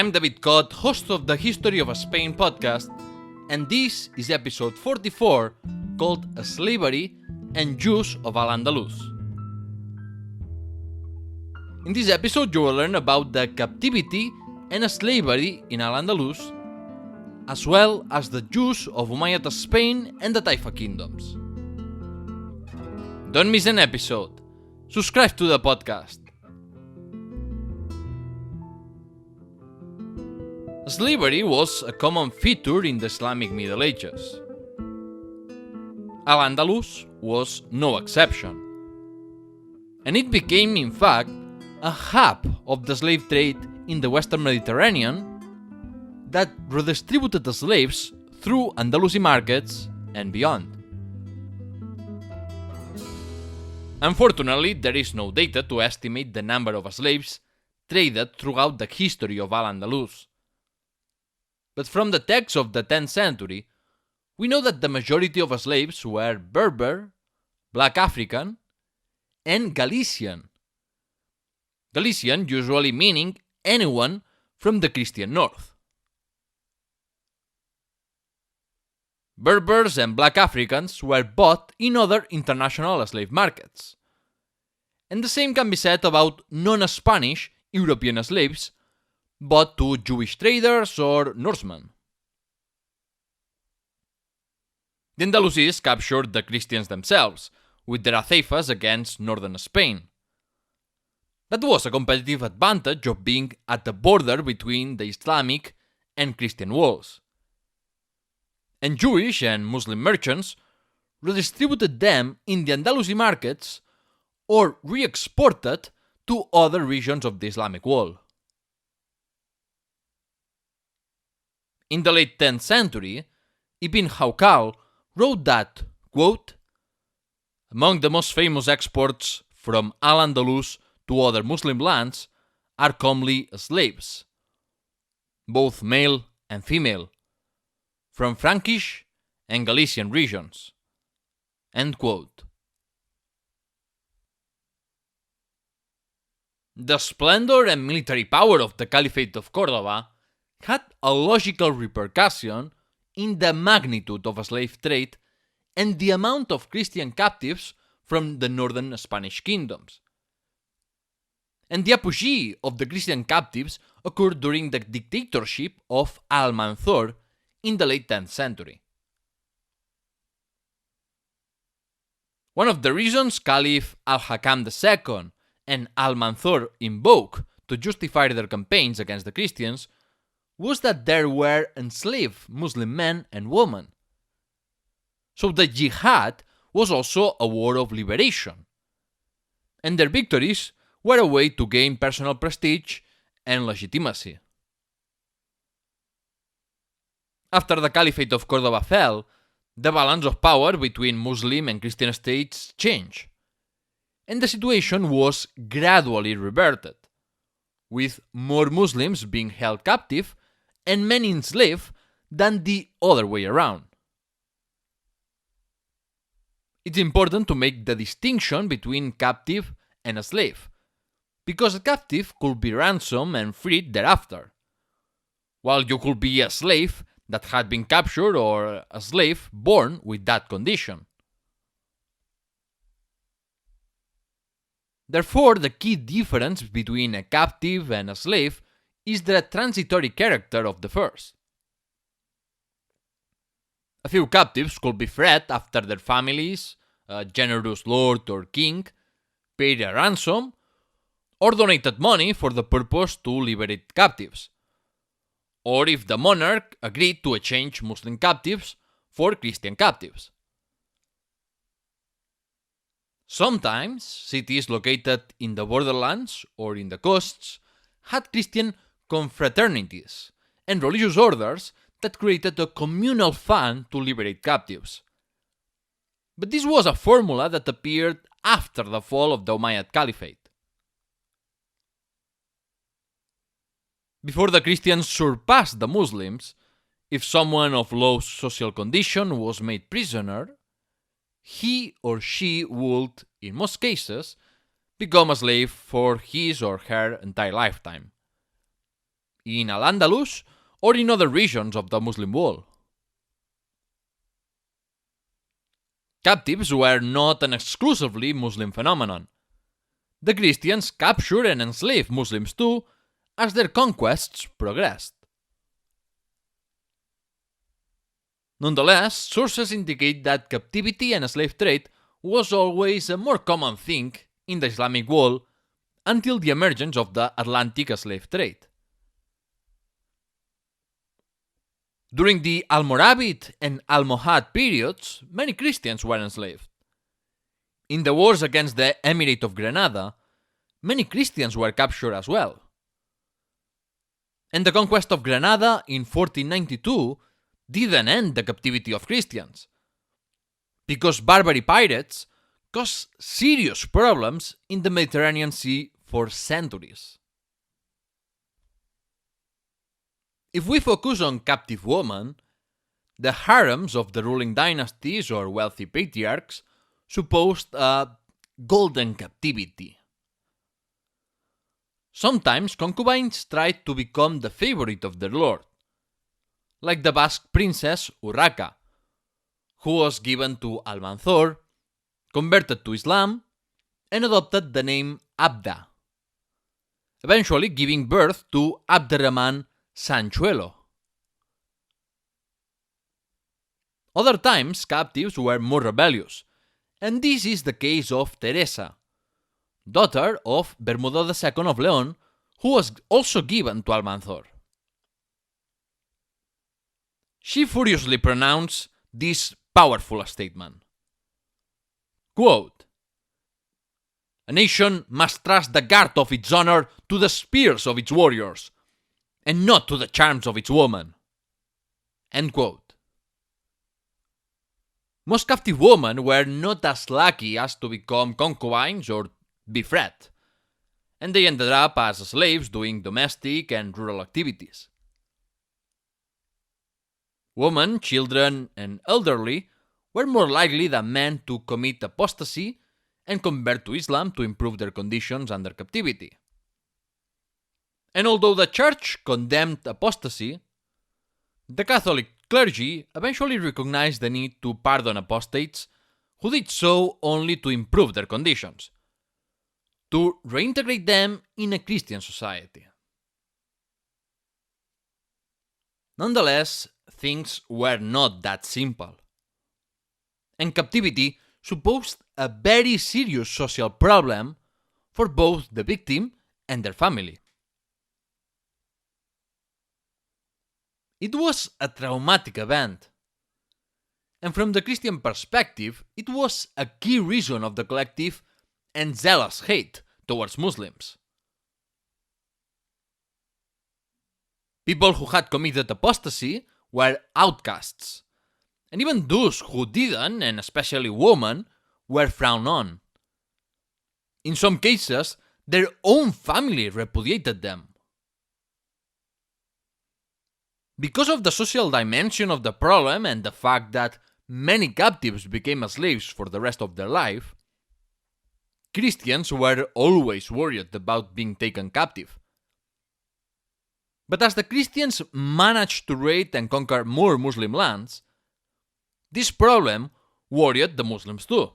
I'm David Cott, host of the History of Spain podcast, and this is episode 44 called Slavery and Jews of al-Andalus. In this episode, you will learn about the captivity and slavery in al-Andalus, as well as the Jews of Umayyad Spain and the Taifa Kingdoms. Don't miss an episode. Subscribe to the podcast. Slavery was a common feature in the Islamic Middle Ages. Al-Andalus was no exception. And it became, in fact, a hub of the slave trade in the Western Mediterranean that redistributed the slaves through Andalusi markets and beyond. Unfortunately, there is no data to estimate the number of slaves traded throughout the history of al-Andalus. But from the texts of the 10th century, we know that the majority of slaves were Berber, Black African, and Galician. Galician usually meaning anyone from the Christian north. Berbers and Black Africans were bought in other international slave markets. And the same can be said about non-Spanish European slaves bought to Jewish traders or Norsemen. The Andalusis captured the Christians themselves, with their Taifas against northern Spain. That was a competitive advantage of being at the border between the Islamic and Christian walls. And Jewish and Muslim merchants redistributed them in the Andalusi markets or re-exported to other regions of the Islamic world. In the late 10th century, Ibn Hawqal wrote that, quote, "Among the most famous exports from al-Andalus to other Muslim lands are commonly slaves, both male and female, from Frankish and Galician regions." End quote. The splendor and military power of the Caliphate of Córdoba had a logical repercussion in the magnitude of a slave trade and the amount of Christian captives from the northern Spanish kingdoms. And the apogee of the Christian captives occurred during the dictatorship of Almanzor in the late 10th century. One of the reasons Caliph Al-Hakam II and Almanzor invoked to justify their campaigns against the Christians was that there were enslaved Muslim men and women. So the jihad was also a war of liberation, and their victories were a way to gain personal prestige and legitimacy. After the Caliphate of Córdoba fell, the balance of power between Muslim and Christian states changed, and the situation was gradually reverted, with more Muslims being held captive and men enslaved than the other way around. It's important to make the distinction between captive and a slave, because a captive could be ransomed and freed thereafter, while you could be a slave that had been captured or a slave born with that condition. Therefore, the key difference between a captive and a slave is the transitory character of the first. A few captives could be freed after their families, a generous lord or king, paid a ransom, or donated money for the purpose to liberate captives, or if the monarch agreed to exchange Muslim captives for Christian captives. Sometimes, cities located in the borderlands or in the coasts had Christian confraternities and religious orders that created a communal fund to liberate captives. But this was a formula that appeared after the fall of the Umayyad Caliphate. Before the Christians surpassed the Muslims, if someone of low social condition was made prisoner, he or she would, in most cases, become a slave for his or her entire lifetime. in al-Andalus, or in other regions of the Muslim world. Captives were not an exclusively Muslim phenomenon. The Christians captured and enslaved Muslims too, as their conquests progressed. Nonetheless, sources indicate that captivity and slave trade was always a more common thing in the Islamic world until the emergence of the Atlantic slave trade. During the Almoravid and Almohad periods, many Christians were enslaved. In the wars against the Emirate of Granada, many Christians were captured as well. And the conquest of Granada in 1492 didn't end the captivity of Christians, because Barbary pirates caused serious problems in the Mediterranean Sea for centuries. If we focus on captive women, the harems of the ruling dynasties or wealthy patriarchs supposed a golden captivity. Sometimes concubines tried to become the favorite of their lord, like the Basque princess Urraca, who was given to Almanzor, converted to Islam, and adopted the name Abda, eventually giving birth to Abderrahman Sanchuelo. Other times, captives were more rebellious, and this is the case of Teresa, daughter of Bermudo II of Leon, who was also given to Almanzor. She furiously pronounced this powerful statement. Quote, "A nation must trust the guard of its honor to the spears of its warriors, and not to the charms of its women." End quote. Most captive women were not as lucky as to become concubines or be freed, and they ended up as slaves doing domestic and rural activities. Women, children, and elderly were more likely than men to commit apostasy and convert to Islam to improve their conditions under captivity. And although the Church condemned apostasy, the Catholic clergy eventually recognized the need to pardon apostates who did so only to improve their conditions, to reintegrate them in a Christian society. Nonetheless, things were not that simple, and captivity supposed a very serious social problem for both the victim and their family. It was a traumatic event, and from the Christian perspective, it was a key reason of the collective and zealous hate towards Muslims. People who had committed apostasy were outcasts, and even those who didn't, and especially women, were frowned on. In some cases, their own family repudiated them. Because of the social dimension of the problem and the fact that many captives became slaves for the rest of their life, Christians were always worried about being taken captive. But as the Christians managed to raid and conquer more Muslim lands, this problem worried the Muslims too.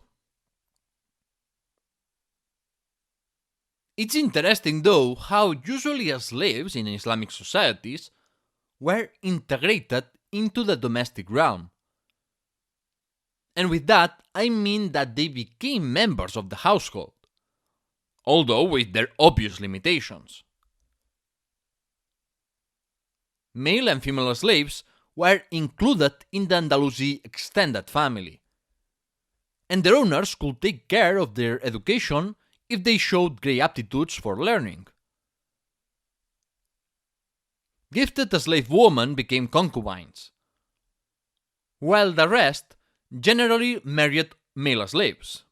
It's interesting though how usually slaves in Islamic societies were integrated into the domestic realm. And with that, I mean that they became members of the household, although with their obvious limitations. Male and female slaves were included in the Andalusi extended family, and their owners could take care of their education if they showed great aptitudes for learning. Gifted slave women became concubines, while the rest generally married male slaves.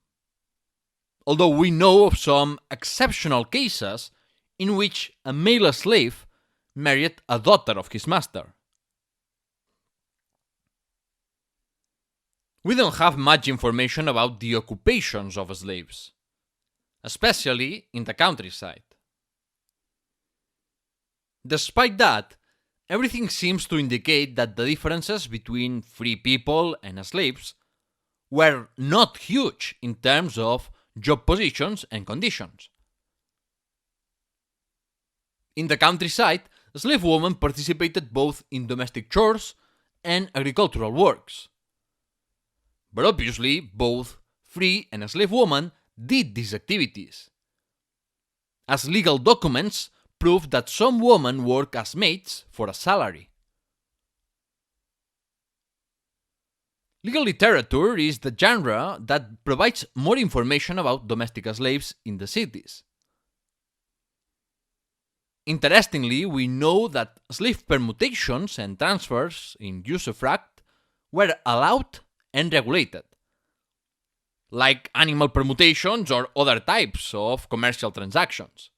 Although we know of some exceptional cases in which a male slave married a daughter of his master. We don't have much information about the occupations of slaves, especially in the countryside. Despite that, everything seems to indicate that the differences between free people and slaves were not huge in terms of job positions and conditions. In the countryside, slave women participated both in domestic chores and agricultural works. But obviously, both free and slave women did these activities, as legal documents prove that some women work as maids for a salary. Legal literature is the genre that provides more information about domestic slaves in the cities. Interestingly, we know that slave permutations and transfers in usufruct were allowed and regulated, like animal permutations or other types of commercial transactions.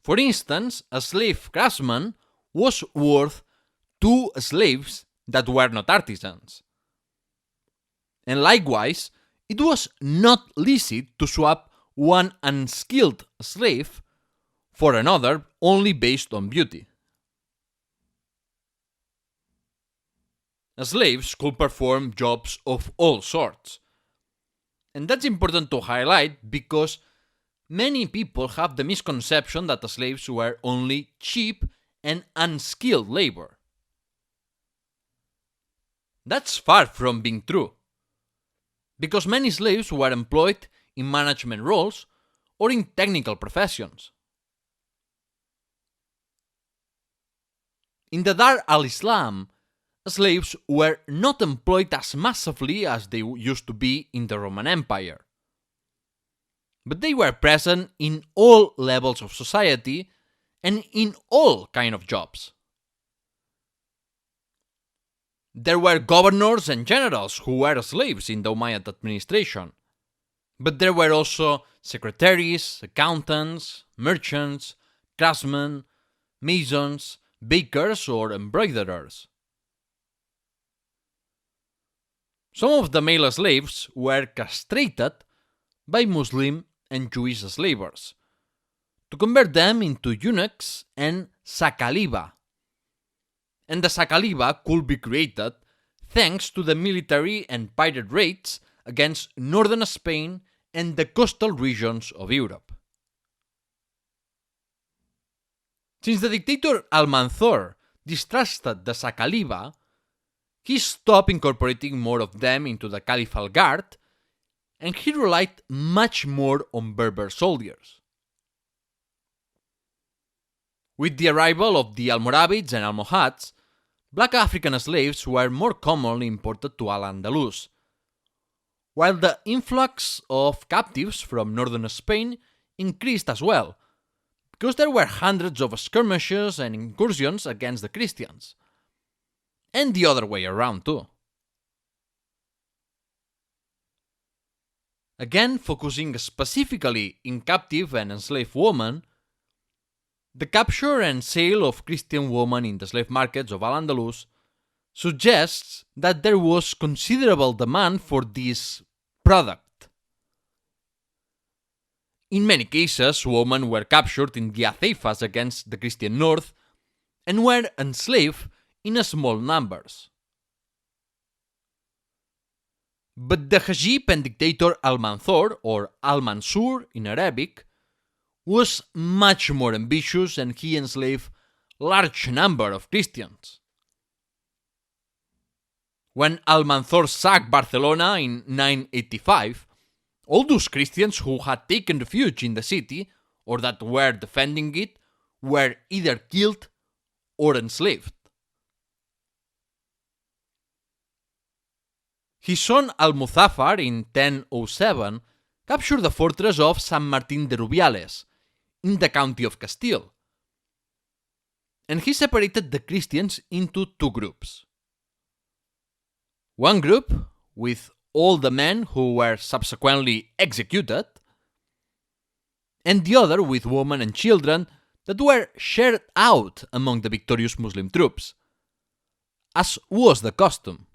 For instance, a slave craftsman was worth 2 slaves that were not artisans. And likewise, it was not licit to swap one unskilled slave for another only based on beauty. Slaves could perform jobs of all sorts. And that's important to highlight because many people have the misconception that slaves were only cheap and unskilled labor. That's far from being true, because many slaves were employed in management roles or in technical professions. In the Dar al-Islam, slaves were not employed as massively as they used to be in the Roman Empire. But they were present in all levels of society and in all kinds of jobs. There were governors and generals who were slaves in the Umayyad administration. But there were also secretaries, accountants, merchants, craftsmen, masons, bakers, or embroiderers. Some of the male slaves were castrated by Muslim and Jewish slavers to convert them into eunuchs and sakaliba. And the sakaliba could be created thanks to the military and pirate raids against northern Spain and the coastal regions of Europe. Since the dictator Almanzor distrusted the sakaliba, he stopped incorporating more of them into the caliphal guard, and he relied much more on Berber soldiers. With the arrival of the Almoravids and Almohads, black African slaves were more commonly imported to al-Andalus, while the influx of captives from northern Spain increased as well, because there were hundreds of skirmishes and incursions against the Christians. And the other way around too. Again, focusing specifically in captive and enslaved women, the capture and sale of Christian women in the slave markets of Al-Andalus suggests that there was considerable demand for this product. In many cases, women were captured in the Taifas against the Christian north and were enslaved in small numbers. But the Hajib and dictator Almanzor, or Almanzor in Arabic, was much more ambitious and he enslaved large number of Christians. When Almanzor sacked Barcelona in 985, all those Christians who had taken refuge in the city or that were defending it were either killed or enslaved. His son Al-Muzaffar in 1007 captured the fortress of San Martin de Rubiales in the county of Castile, and he separated the Christians into 2 groups. One group with all the men who were subsequently executed, and the other with women and children that were shared out among the victorious Muslim troops, as was the custom.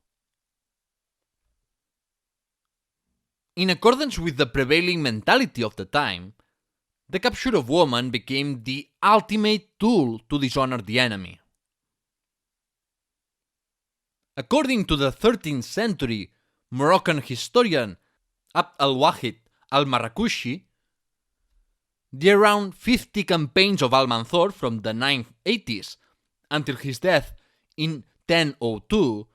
In accordance with the prevailing mentality of the time, The capture of women became the ultimate tool to dishonor the enemy. According to the 13th century Moroccan historian Abd al-Wahid al-Marrakushi, the around 50 campaigns of Almanzor from the 980s until his death in 1002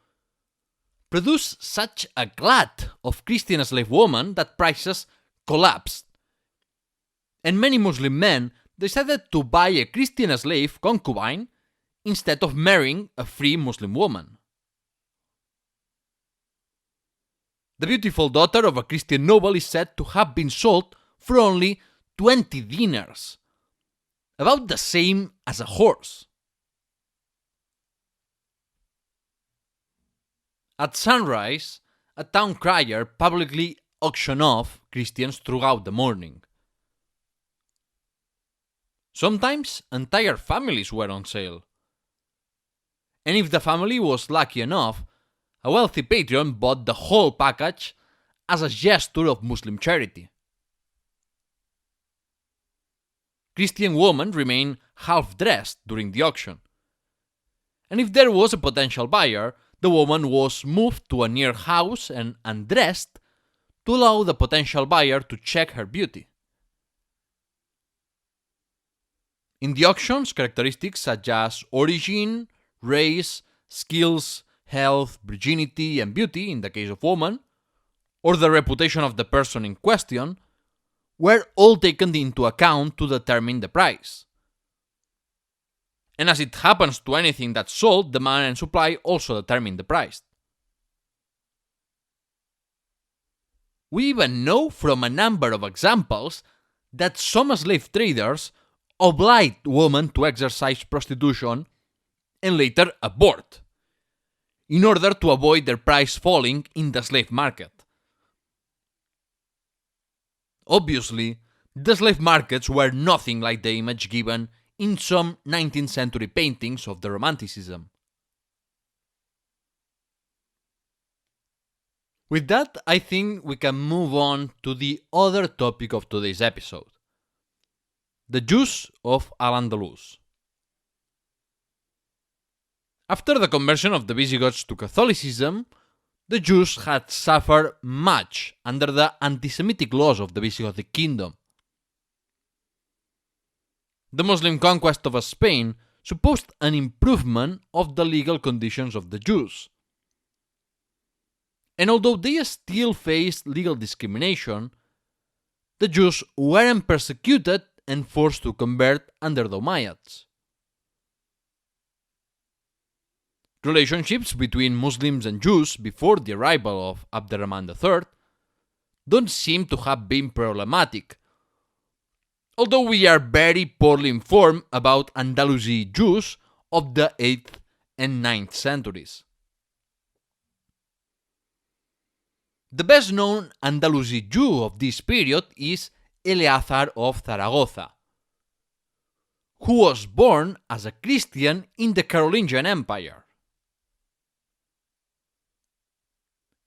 produced such a glut of Christian slave women that prices collapsed, and many Muslim men decided to buy a Christian slave concubine instead of marrying a free Muslim woman. The beautiful daughter of a Christian noble is said to have been sold for only 20 dinars, about the same as a horse. At sunrise, a town crier publicly auctioned off Christians throughout the morning. Sometimes entire families were on sale. And if the family was lucky enough, a wealthy patron bought the whole package as a gesture of Muslim charity. Christian women remained half-dressed during the auction. And if there was a potential buyer, the woman was moved to a near house and undressed to allow the potential buyer to check her beauty. In the auctions, characteristics such as origin, race, skills, health, virginity, and beauty in the case of women, or the reputation of the person in question, were all taken into account to determine the price. And as it happens to anything that's sold, demand and supply also determine the price. We even know from a number of examples that some slave traders obliged women to exercise prostitution and later abort, in order to avoid their price falling in the slave market. Obviously, the slave markets were nothing like the image given in some 19th century paintings of the Romanticism. With that, I think we can move on to the other topic of today's episode: the Jews of al-Andalus. After the conversion of the Visigoths to Catholicism, the Jews had suffered much under the anti-Semitic laws of the Visigothic kingdom. The Muslim conquest of Spain supposed an improvement of the legal conditions of the Jews. And although they still faced legal discrimination, the Jews weren't persecuted and forced to convert under the Umayyads. Relationships between Muslims and Jews before the arrival of Abderrahman III don't seem to have been problematic, although we are very poorly informed about Andalusi Jews of the 8th and 9th centuries. The best known Andalusi Jew of this period is Eleazar of Zaragoza, who was born as a Christian in the Carolingian Empire.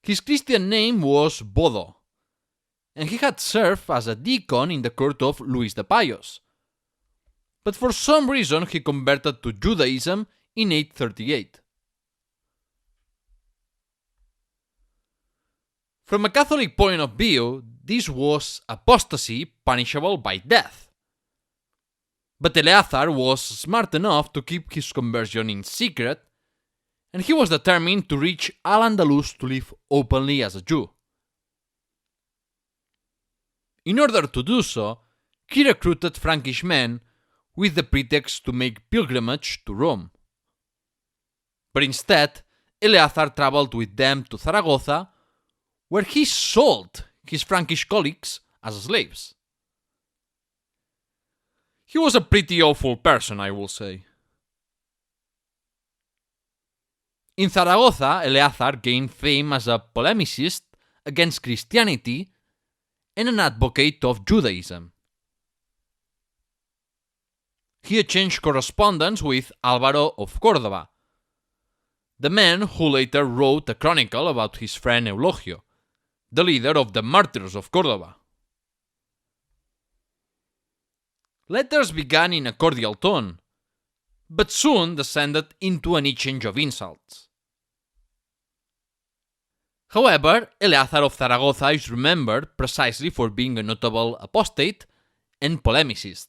His Christian name was Bodo, and he had served as a deacon in the court of Louis the Pious, but for some reason he converted to Judaism in 838. From a Catholic point of view, this was apostasy punishable by death. But Eleazar was smart enough to keep his conversion in secret, and he was determined to reach al-Andalus to live openly as a Jew. In order to do so, he recruited Frankish men with the pretext to make pilgrimage to Rome. But instead, Eleazar traveled with them to Zaragoza, where he sold his Frankish colleagues as slaves. He was a pretty awful person, I will say. In Zaragoza, Eleazar gained fame as a polemicist against Christianity and an advocate of Judaism. He exchanged correspondence with Álvaro of Córdoba, the man who later wrote a chronicle about his friend Eulogio, the leader of the Martyrs of Córdoba. Letters began in a cordial tone, but soon descended into an exchange of insults. However, Eleazar of Zaragoza is remembered precisely for being a notable apostate and polemicist,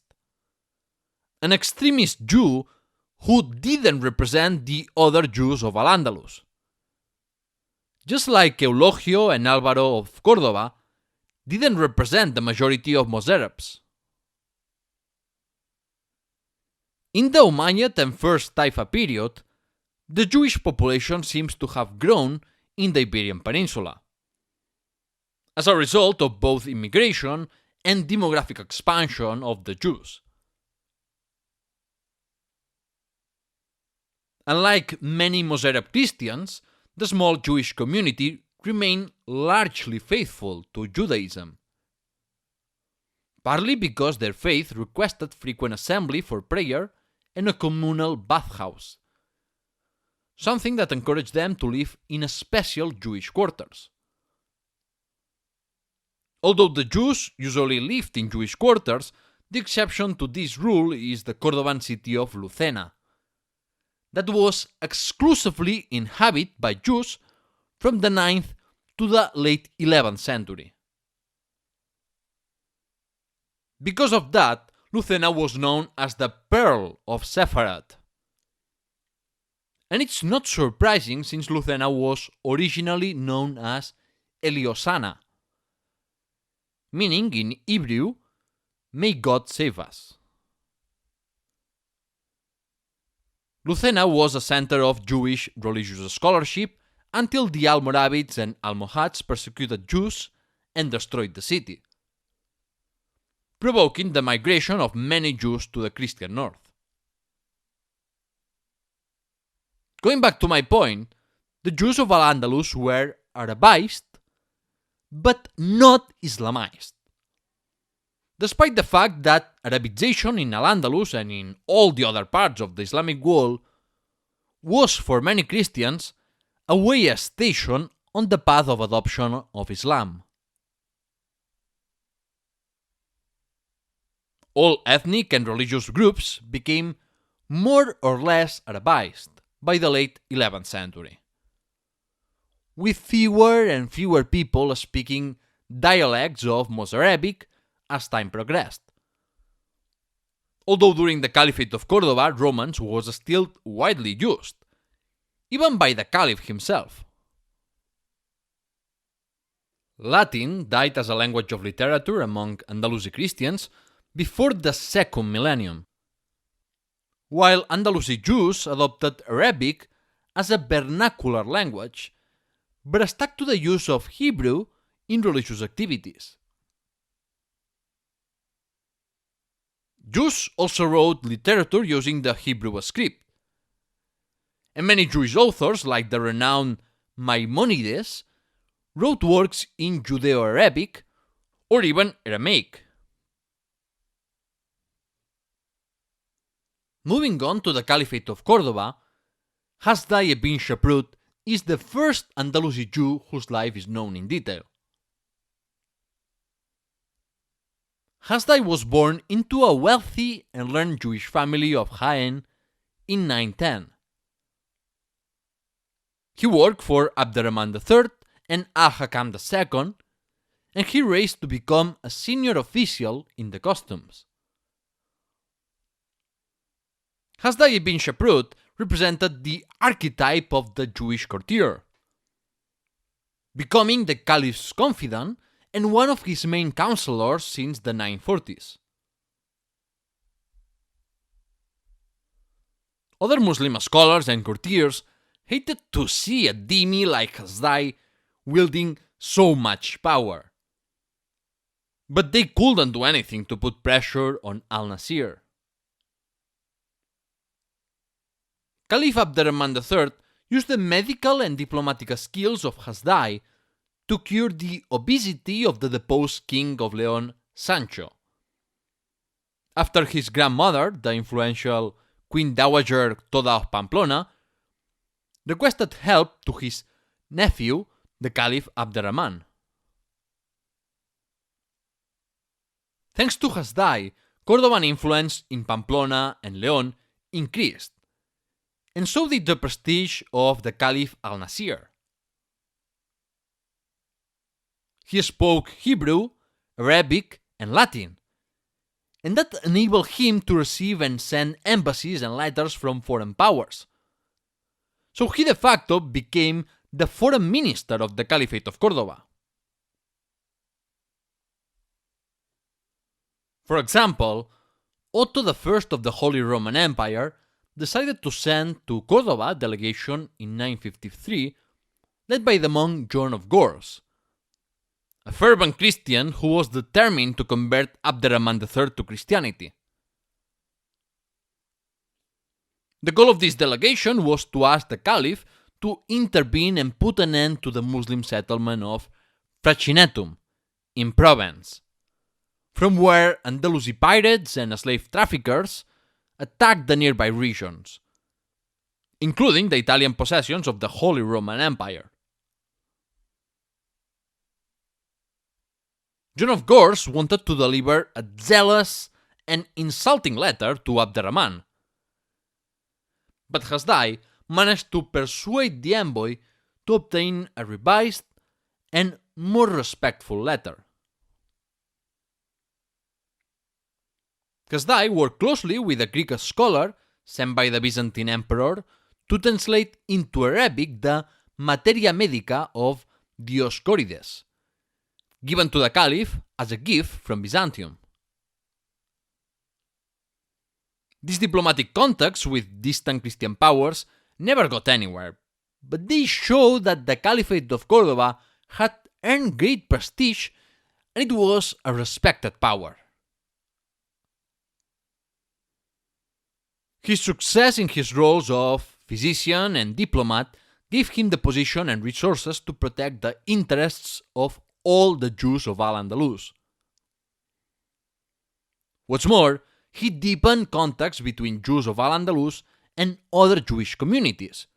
an extremist Jew who didn't represent the other Jews of al-Andalus. Just like Eulogio and Álvaro of Córdoba didn't represent the majority of Mozarabs. In the Umayyad and First Taifa period, the Jewish population seems to have grown in the Iberian Peninsula, as a result of both immigration and demographic expansion of the Jews. Unlike many Mozarab Christians, the small Jewish community remained largely faithful to Judaism, partly because their faith requested frequent assembly for prayer and a communal bathhouse, something that encouraged them to live in special Jewish quarters. Although the Jews usually lived in Jewish quarters, the exception to this rule is the Cordovan city of Lucena, that was exclusively inhabited by Jews from the 9th to the late 11th century. Because of that, Lucena was known as the Pearl of Sepharad. And it's not surprising since Lucena was originally known as Eliosana, meaning in Hebrew, "May God save us." Lucena was a center of Jewish religious scholarship until the Almoravids and Almohads persecuted Jews and destroyed the city, provoking the migration of many Jews to the Christian north. Going back to my point, the Jews of al-Andalus were Arabized, but not Islamized. Despite the fact that Arabization in al-Andalus and in all the other parts of the Islamic world was for many Christians a way station on the path of adoption of Islam. All ethnic and religious groups became more or less Arabized by the late 11th century, with fewer and fewer people speaking dialects of Mozarabic as time progressed. Although during the Caliphate of Córdoba, Romance was still widely used, even by the Caliph himself. Latin died as a language of literature among Andalusi Christians before the second millennium, while Andalusi Jews adopted Arabic as a vernacular language, but stuck to the use of Hebrew in religious activities. Jews also wrote literature using the Hebrew script, and many Jewish authors, like the renowned Maimonides, wrote works in Judeo-Arabic or even Aramaic. Moving on to the Caliphate of Córdoba, Hasdai ibn Shaprut is the first Andalusi Jew whose life is known in detail. Hasdai was born into a wealthy and learned Jewish family of Jaén in 910. He worked for Abderrahman III and Al-Hakam II, and he rose to become a senior official in the customs. Hasdai ibn Shaprut represented the archetype of the Jewish courtier, becoming the Caliph's confidant and one of his main counselors since the 940s. Other Muslim scholars and courtiers hated to see a dhimmi like Hasdai wielding so much power, but they couldn't do anything to put pressure on al-Nasir. Caliph Abderrahman III used the medical and diplomatic skills of Hasdai to cure the obesity of the deposed king of Leon, Sancho, after his grandmother, the influential Queen Dowager Toda of Pamplona, requested help to his nephew, the Caliph Abderrahman. Thanks to Hasdai, Cordovan influence in Pamplona and Leon increased, and so did the prestige of the Caliph al-Nasir. He spoke Hebrew, Arabic, and Latin, and that enabled him to receive and send embassies and letters from foreign powers. So he de facto became the foreign minister of the Caliphate of Cordoba. For example, Otto I of the Holy Roman Empire decided to send to Cordoba a delegation in 953 led by the monk John of Gurs, a fervent Christian who was determined to convert Abderrahman III to Christianity. The goal of this delegation was to ask the Caliph to intervene and put an end to the Muslim settlement of Francinetum in Provence, from where Andalusi pirates and slave traffickers attacked the nearby regions, including the Italian possessions of the Holy Roman Empire. John of Gurs wanted to deliver a zealous and insulting letter to Abderrahman, but Hasdai managed to persuade the envoy to obtain a revised and more respectful letter. Hasdai worked closely with a Greek scholar sent by the Byzantine emperor to translate into Arabic the Materia Medica of Dioscorides, given to the Caliph as a gift from Byzantium. These diplomatic contacts with distant Christian powers never got anywhere, but they show that the Caliphate of Cordoba had earned great prestige and it was a respected power. His success in his roles of physician and diplomat gave him the position and resources to protect the interests of all the Jews of al-Andalus. What's more, he deepened contacts between Jews of al-Andalus and other Jewish communities,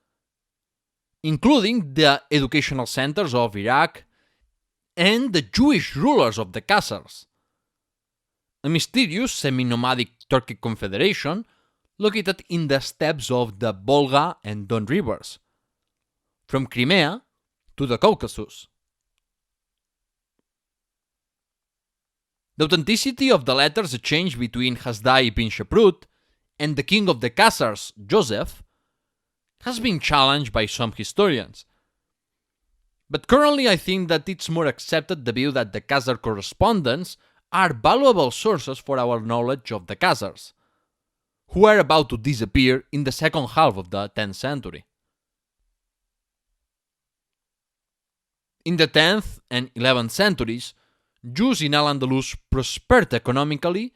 including the educational centers of Iraq and the Jewish rulers of the Khazars, a mysterious semi-nomadic Turkic confederation located in the steppes of the Volga and Don rivers, from Crimea to the Caucasus. The authenticity of the letters exchanged between Hasdai ibn Shaprut and the king of the Khazars, Joseph, has been challenged by some historians. But currently I think that it's more accepted the view that the Khazar correspondence are valuable sources for our knowledge of the Khazars, who are about to disappear in the second half of the 10th century. In the 10th and 11th centuries, Jews in al-Andalus prospered economically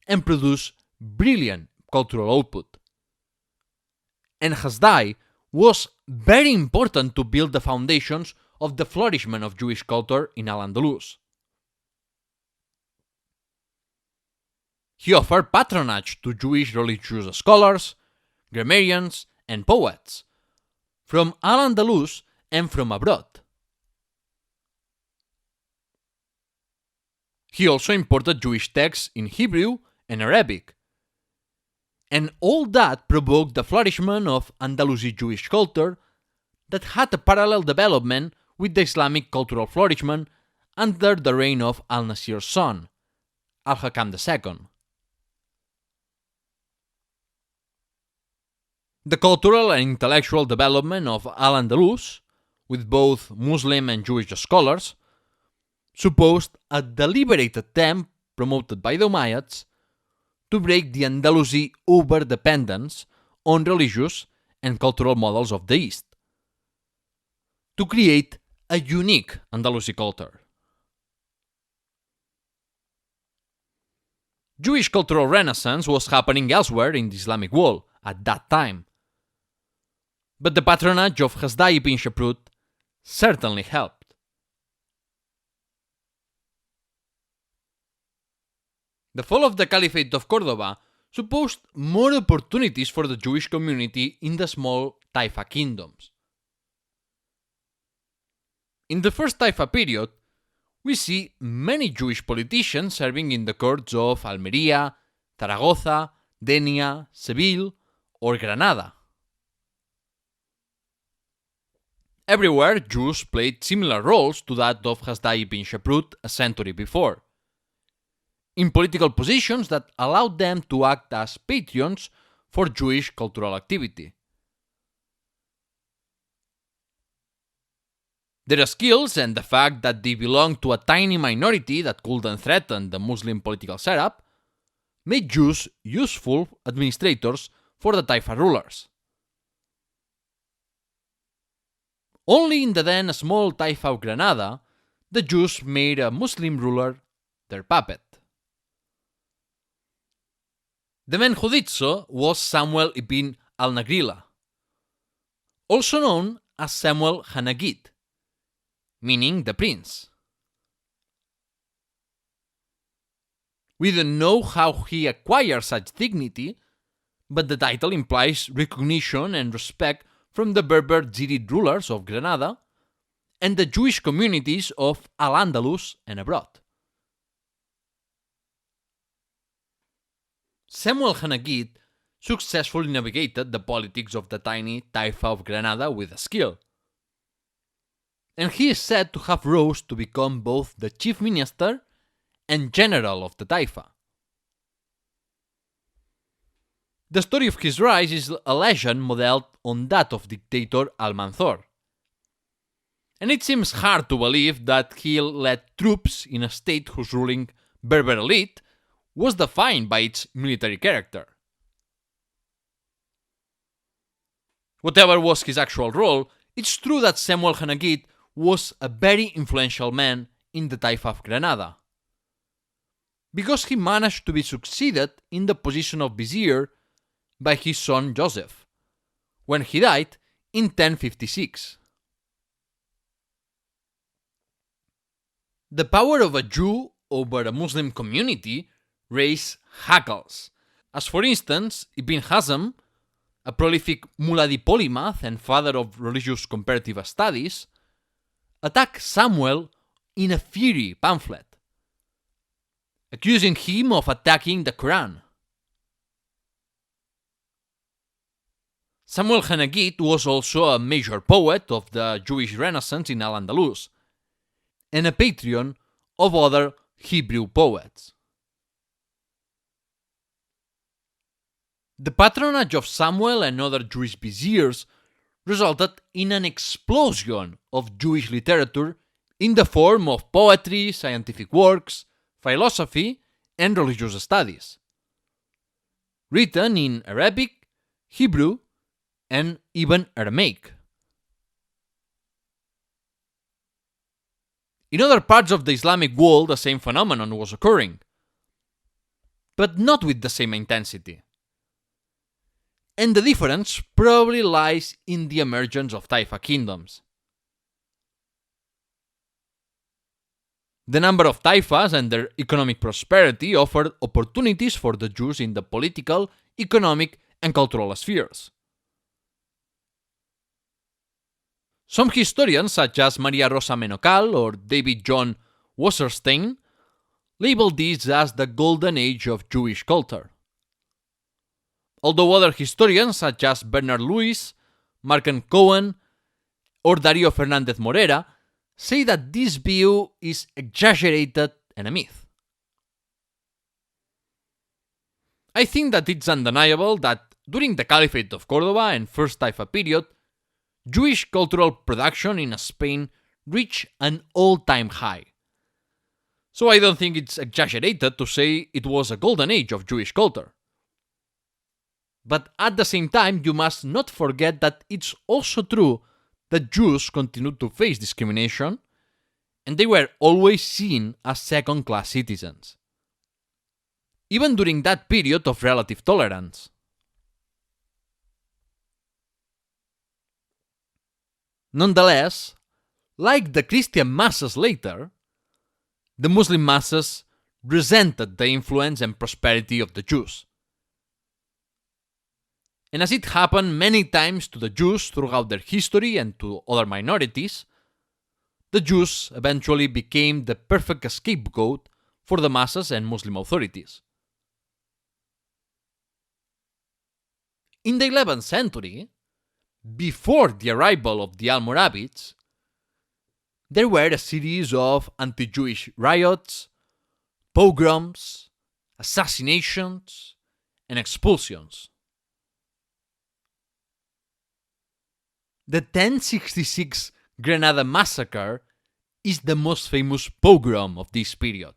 and produced brilliant cultural output. And Hasdai was very important to build the foundations of the flourishment of Jewish culture in al-Andalus. He offered patronage to Jewish religious scholars, grammarians, and poets from al-Andalus and from abroad. He also imported Jewish texts in Hebrew and Arabic, and all that provoked the flourishment of Andalusi Jewish culture that had a parallel development with the Islamic cultural flourishment under the reign of al-Nasir's son, al-Hakam II. The cultural and intellectual development of al-Andalus, with both Muslim and Jewish scholars, supposed a deliberate attempt promoted by the Umayyads to break the Andalusi over-dependence on religious and cultural models of the East, to create a unique Andalusi culture. Jewish cultural renaissance was happening elsewhere in the Islamic world at that time, but the patronage of Hasdai ibn Shaprut certainly helped. The fall of the Caliphate of Cordoba supposed more opportunities for the Jewish community in the small Taifa Kingdoms. In the first Taifa period, we see many Jewish politicians serving in the courts of Almeria, Zaragoza, Denia, Seville, or Granada. Everywhere, Jews played similar roles to that of Hasdai ibn Shaprut a century before, in political positions that allowed them to act as patrons for Jewish cultural activity. Their skills and the fact that they belonged to a tiny minority that couldn't threaten the Muslim political setup made Jews useful administrators for the Taifa rulers. Only in the then small Taifa of Granada, the Jews made a Muslim ruler their puppet. The man who did so was Samuel ibn al-Nagrila, also known as Samuel HaNagid, meaning the prince. We don't know how he acquired such dignity, but the title implies recognition and respect from the Berber Zirid rulers of Granada and the Jewish communities of al-Andalus and abroad. Samuel HaNagid successfully navigated the politics of the tiny Taifa of Granada with a skill, and he is said to have rose to become both the chief minister and general of the Taifa. The story of his rise is a legend modeled on that of dictator Almanzor, and it seems hard to believe that he led troops in a state whose ruling Berber elite was defined by its military character. Whatever was his actual role, it's true that Samuel HaNagid was a very influential man in the Taifa of Granada, because he managed to be succeeded in the position of vizier by his son Joseph, when he died in 1056. The power of a Jew over a Muslim community raised hackles, as for instance Ibn Hazm, a prolific Muladi polymath and father of religious comparative studies, attacked Samuel in a fiery pamphlet, accusing him of attacking the Quran. Samuel HaNagid was also a major poet of the Jewish Renaissance in al-Andalus, and a patron of other Hebrew poets. The patronage of Samuel and other Jewish viziers resulted in an explosion of Jewish literature in the form of poetry, scientific works, philosophy, and religious studies, written in Arabic, Hebrew, and even Aramaic. In other parts of the Islamic world, the same phenomenon was occurring, but not with the same intensity. And the difference probably lies in the emergence of Taipa Kingdoms. The number of Taifas and their economic prosperity offered opportunities for the Jews in the political, economic, and cultural spheres. Some historians, such as Maria Rosa Menocal or David John Wasserstein, label this as the golden age of Jewish culture. Although other historians, such as Bernard Lewis, Marken Cohen, or Darío Fernández Morera, say that this view is exaggerated and a myth. I think that it's undeniable that during the Caliphate of Córdoba and First Taifa period, Jewish cultural production in Spain reached an all-time high. So I don't think it's exaggerated to say it was a golden age of Jewish culture. But at the same time, you must not forget that it's also true that Jews continued to face discrimination, and they were always seen as second-class citizens, even during that period of relative tolerance. Nonetheless, like the Christian masses later, the Muslim masses resented the influence and prosperity of the Jews. And as it happened many times to the Jews throughout their history and to other minorities, the Jews eventually became the perfect scapegoat for the masses and Muslim authorities. In the 11th century, before the arrival of the Almoravids, there were a series of anti-Jewish riots, pogroms, assassinations, and expulsions. The 1066 Granada massacre is the most famous pogrom of this period,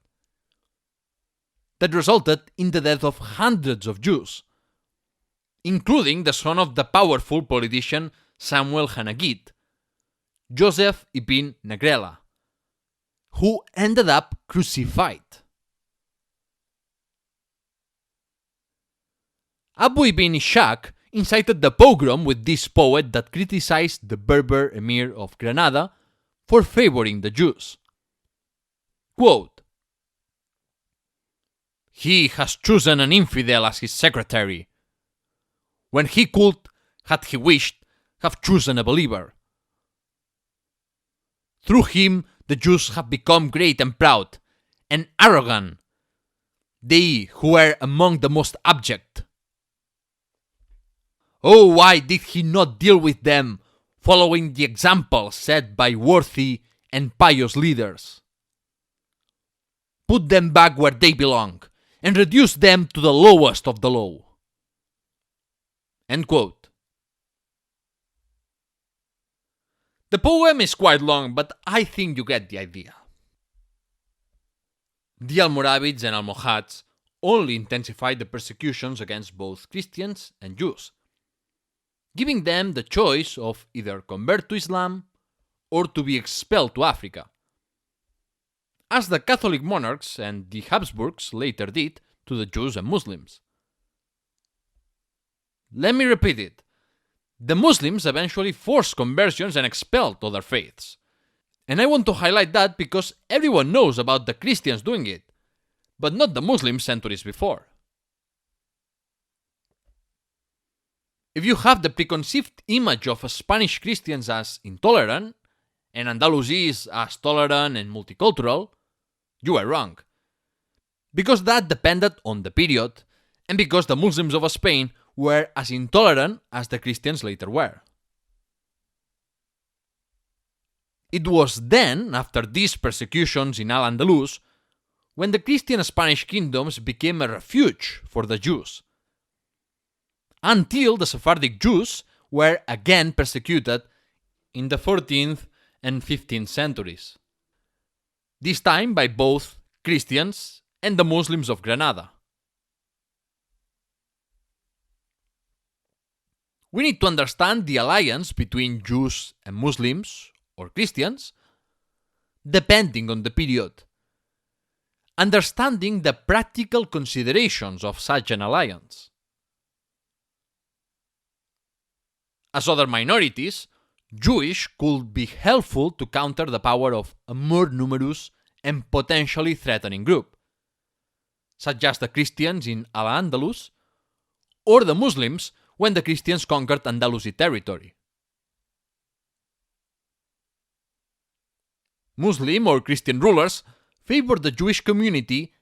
that resulted in the death of hundreds of Jews, including the son of the powerful politician Samuel HaNagid, Joseph ibn Nagrela, who ended up crucified. Abu ibn Ishaq incited the pogrom with this poet that criticized the Berber emir of Granada for favoring the Jews. Quote, "He has chosen an infidel as his secretary, when he could, had he wished, have chosen a believer. Through him the Jews have become great and proud, and arrogant, they who were among the most abject. Oh, why did he not deal with them, following the example set by worthy and pious leaders? Put them back where they belong, and reduce them to the lowest of the low." End quote. The poem is quite long, but I think you get the idea. The Almoravids and Almohads only intensified the persecutions against both Christians and Jews, giving them the choice of either convert to Islam or to be expelled to Africa, as the Catholic monarchs and the Habsburgs later did to the Jews and Muslims. Let me repeat it. The Muslims eventually forced conversions and expelled other faiths. And I want to highlight that because everyone knows about the Christians doing it, but not the Muslims centuries before. If you have the preconceived image of Spanish Christians as intolerant, and Andalusis as tolerant and multicultural, you are wrong. Because that depended on the period, and because the Muslims of Spain were as intolerant as the Christians later were. It was then, after these persecutions in al-Andalus, when the Christian Spanish kingdoms became a refuge for the Jews, until the Sephardic Jews were again persecuted in the 14th and 15th centuries, this time by both Christians and the Muslims of Granada. We need to understand the alliance between Jews and Muslims, or Christians, depending on the period, understanding the practical considerations of such an alliance. As other minorities, Jewish could be helpful to counter the power of a more numerous and potentially threatening group, such as the Christians in al-Andalus, or the Muslims when the Christians conquered Andalusi territory. Muslim or Christian rulers favored the Jewish community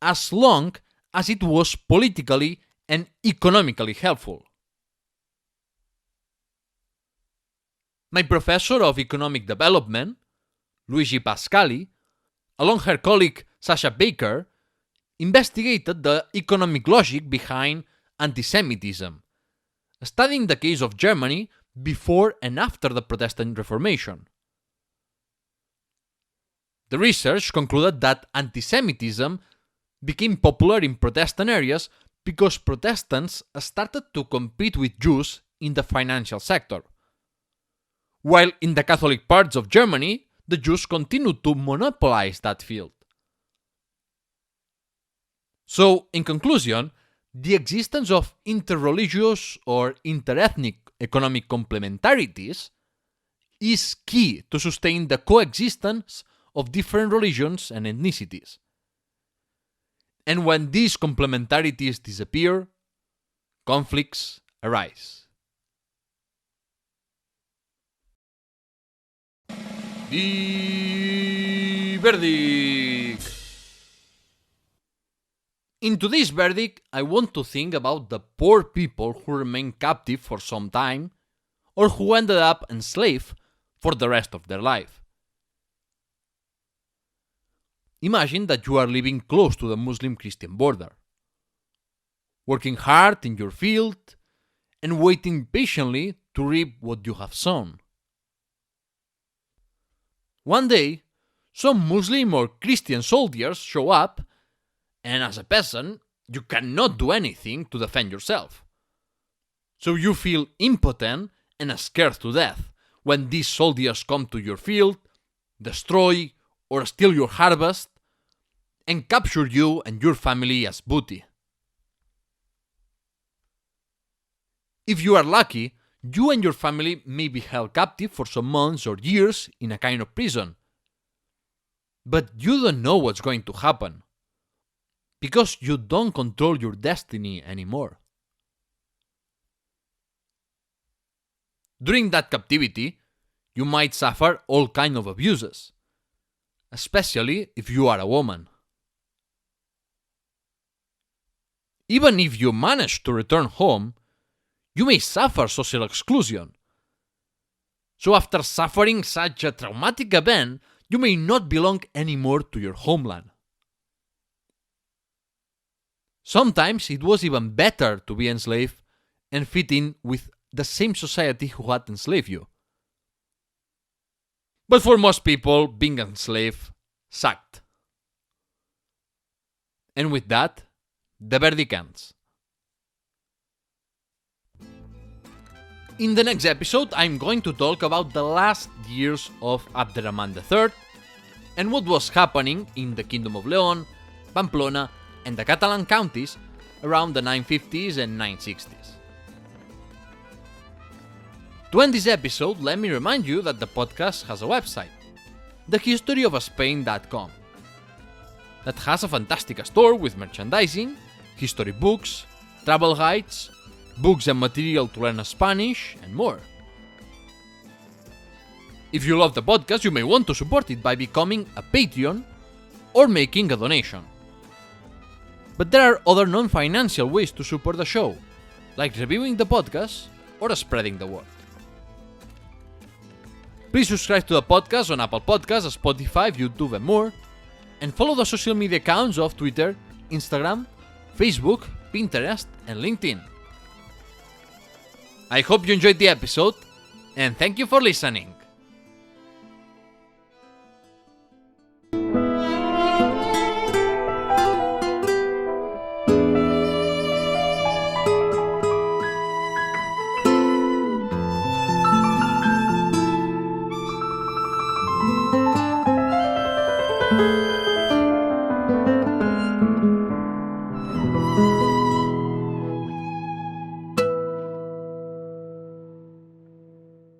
as long as it was politically and economically helpful. My professor of economic development, Luigi Pascali, along her colleague Sasha Baker, investigated the economic logic behind anti-Semitism, studying the case of Germany before and after the Protestant Reformation. The research concluded that anti-Semitism became popular in Protestant areas because Protestants started to compete with Jews in the financial sector, while in the Catholic parts of Germany, the Jews continued to monopolize that field. So, in conclusion, the existence of interreligious or interethnic economic complementarities is key to sustain the coexistence of different religions and ethnicities. And when these complementarities disappear, conflicts arise. The verdict. In today's verdict, I want to think about the poor people who remained captive for some time or who ended up enslaved for the rest of their life. Imagine that you are living close to the Muslim-Christian border, working hard in your field and waiting patiently to reap what you have sown. One day, some Muslim or Christian soldiers show up, and as a peasant, you cannot do anything to defend yourself. So you feel impotent and scared to death when these soldiers come to your field, destroy or steal your harvest, and capture you and your family as booty. If you are lucky, you and your family may be held captive for some months or years in a kind of prison. But you don't know what's going to happen, because you don't control your destiny anymore. During that captivity, you might suffer all kinds of abuses, especially if you are a woman. Even if you manage to return home, you may suffer social exclusion. So after suffering such a traumatic event, you may not belong anymore to your homeland. Sometimes it was even better to be enslaved and fit in with the same society who had enslaved you. But for most people, being enslaved sucked. And with that, the verdict ends. In the next episode, I'm going to talk about the last years of Abderrahman III and what was happening in the Kingdom of Leon, Pamplona, and the Catalan counties around the 950s and 960s. To end this episode, let me remind you that the podcast has a website, thehistoryofspain.com, that has a fantastic store with merchandising, history books, travel guides, books and material to learn Spanish, and more. If you love the podcast, you may want to support it by becoming a Patreon or making a donation. But there are other non-financial ways to support the show, like reviewing the podcast or spreading the word. Please subscribe to the podcast on Apple Podcasts, Spotify, YouTube, and more, and follow the social media accounts of Twitter, Instagram, Facebook, Pinterest, and LinkedIn. I hope you enjoyed the episode, and thank you for listening.